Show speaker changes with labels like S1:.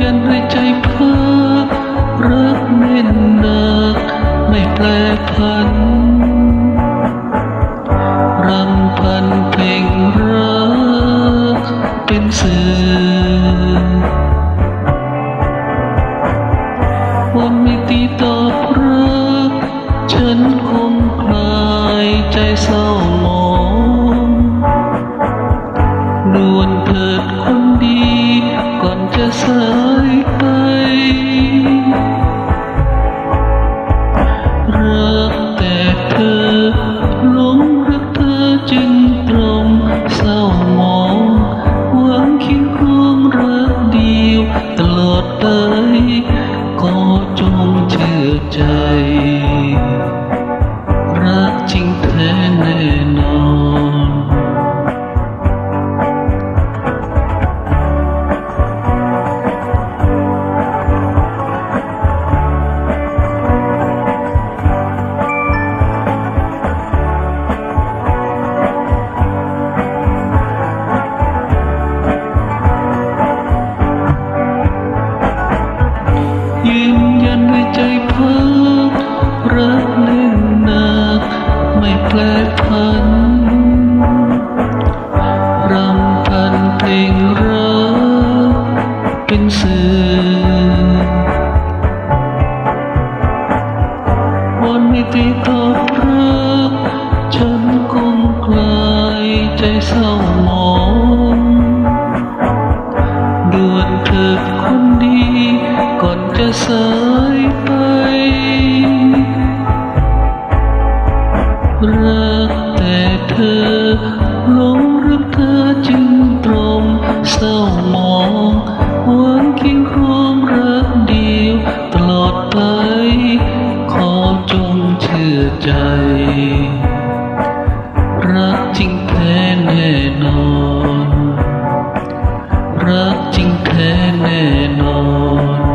S1: ยันให้ใจพักรักแน่นหนักไม่แปรผันรำพันเพลงรักเป็นสื่อวันไม่ตีตอบรักฉันคงคลายใจเศร้าหมองนวลเถิดคนดีก่อนจะสายไปรักแต่เธอหลงรักเธอจึงตรงเศร้าหมองหวังคิดครองรักเดียวตลอดไปก็จงเชื่อใจรักจริงแท้แน่นอนยืนยันด้วยใจพักรักแน่นหนักไม่แปรผันรำพันเพลงรักเป็นสื่อวันไม่ตีตอบรักฉันคงคลายใจเศร้าหมองด่วนเถิดคนดีก่อนจะสายไปรักแต่เธอหลงรักเธอจึงตรงเศร้าหมองหวังเคียงครองรักเดียวตลอดไปขอจงเชื่อใจรักจริงแท้แน่นอนรักจริงแท้แน่นอน